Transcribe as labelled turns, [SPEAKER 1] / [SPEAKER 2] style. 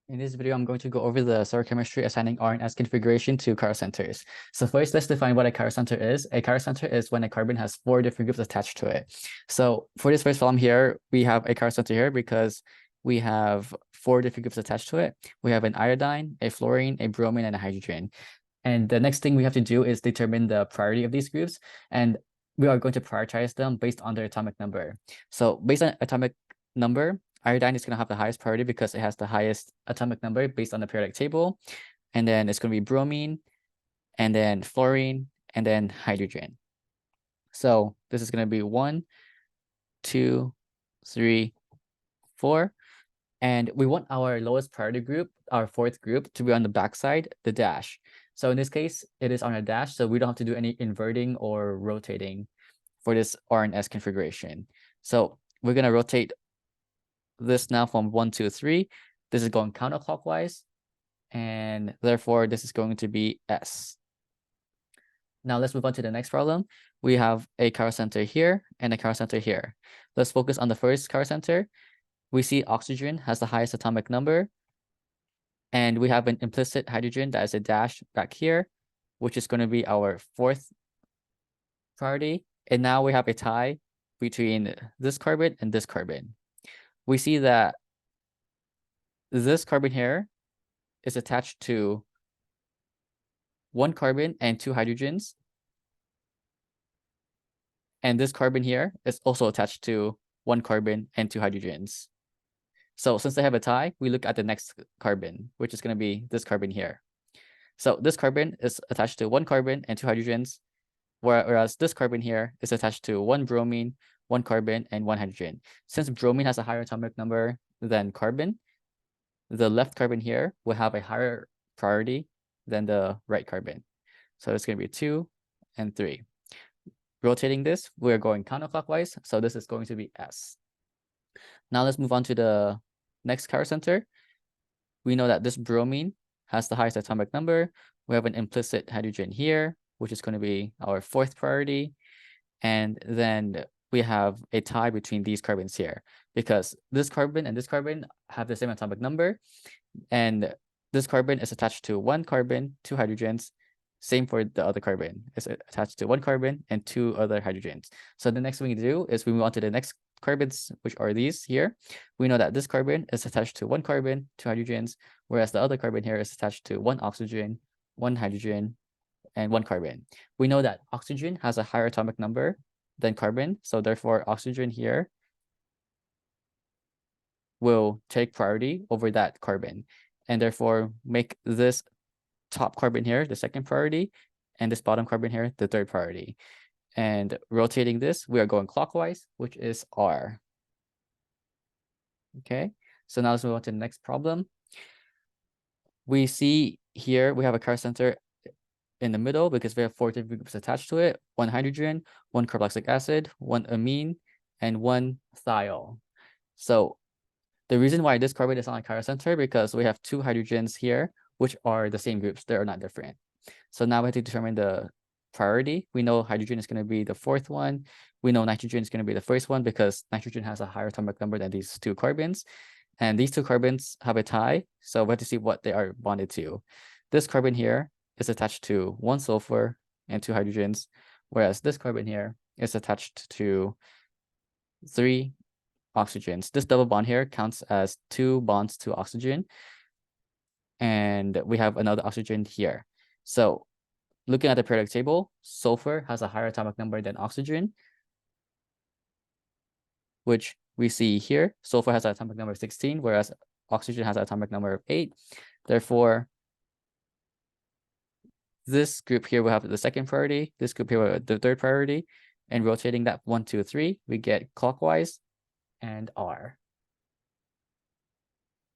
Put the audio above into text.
[SPEAKER 1] In this video, I'm going to go over the stoichiometry assigning R and S configuration to chiral centers. So first, let's define what a chiral center is. A chiral center is when a carbon has 4 different groups attached to it. So for this first problem here, we have a chiral center here because we have 4 different groups attached to it. We have an iodine, a fluorine, a bromine, and a hydrogen. And the next thing we have to do is determine the priority of these groups. And we are going to prioritize them based on their atomic number. So based on atomic number, iodine is going to have the highest priority because it has the highest atomic number based on the periodic table. And then it's going to be bromine, and then fluorine, and then hydrogen. So this is going to be 1, 2, 3, 4. And we want our lowest priority group, our fourth group, to be on the backside, the dash. So in this case, it is on a dash, so we don't have to do any inverting or rotating for this R and S configuration. So we're going to rotate this now from 1, 2, 3. This is going counterclockwise, and therefore this is going to be S. Now let's move on to the next problem. We have a chiral center here and a chiral center here. Let's focus on the first chiral center. We see oxygen has the highest atomic number, and we have an implicit hydrogen that is a dash back here, which is going to be our fourth priority. And now we have a tie between this carbon and this carbon. We see that this carbon here is attached to 1 carbon and 2 hydrogens. And this carbon here is also attached to 1 carbon and 2 hydrogens. So since they have a tie, we look at the next carbon, which is going to be this carbon here. So this carbon is attached to 1 carbon and 2 hydrogens, whereas this carbon here is attached to 1 bromine, 1 carbon, and 1 hydrogen. Since bromine has a higher atomic number than carbon, the left carbon here will have a higher priority than the right carbon. So it's going to be 2 and 3. Rotating this, we're going counterclockwise, so this is going to be S. Now let's move on to the next chiral center. We know that this bromine has the highest atomic number. We have an implicit hydrogen here, which is going to be our fourth priority. And then we have a tie between these carbons here because this carbon and this carbon have the same atomic number. And this carbon is attached to 1 carbon, 2 hydrogens. Same for the other carbon. It's attached to 1 carbon and 2 other hydrogens. So the next thing we do is we move on to the next carbons, which are these here. We know that this carbon is attached to 1 carbon, 2 hydrogens, whereas the other carbon here is attached to 1 oxygen, 1 hydrogen, and 1 carbon. We know that oxygen has a higher atomic number than carbon, so therefore oxygen here will take priority over that carbon, and therefore make this top carbon here the second priority, and this bottom carbon here the third priority. And rotating this, we are going clockwise, which is R. Okay, so now let's move on to the next problem. We see here we have a chiral center in the middle because we have 4 different groups attached to it: 1 hydrogen, 1 carboxylic acid, 1 amine, and 1 thiol. So the reason why this carbon is on a chiral center because we have 2 hydrogens here, which are the same groups. They are not different. So now we have to determine the priority. We know hydrogen is going to be the fourth one. We know nitrogen is going to be the first one because nitrogen has a higher atomic number than these 2 carbons. And these 2 carbons have a tie, so we have to see what they are bonded to. This carbon here is attached to 1 sulfur and 2 hydrogens, whereas this carbon here is attached to 3 oxygens. This double bond here counts as 2 bonds to oxygen, and we have another oxygen here. So looking at the periodic table, sulfur has a higher atomic number than oxygen, which we see here. Sulfur has an atomic number of 16, whereas oxygen has an atomic number of 8. Therefore, this group here will have the second priority, this group here will have the third priority, and rotating that 1, 2, 3, we get clockwise and R.